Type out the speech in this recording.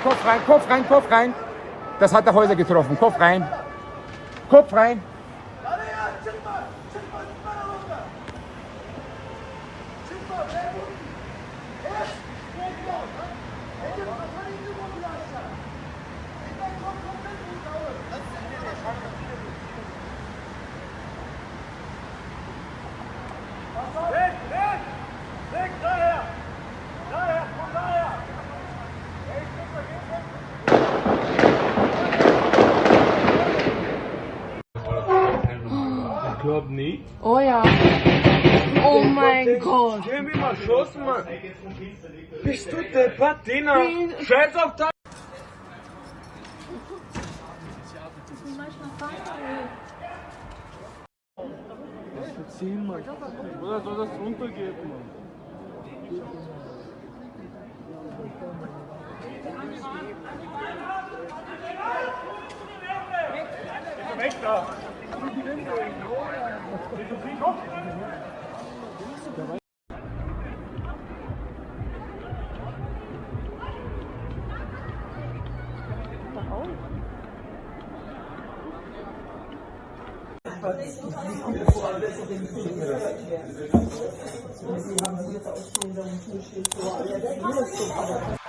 Kopf rein, Kopf rein, Kopf rein. Das hat der Häuser getroffen. Kopf rein. Kopf rein. Ich glaub nicht. Oh ja. Oh mein Gott. Geh mir mal Schuss, Mann. Bist du deppert, Dina? Scheiß auf das! Ziehen, Mann. Oder soll das runtergehen, Mann? Weg da! Sie haben jetzt auch schon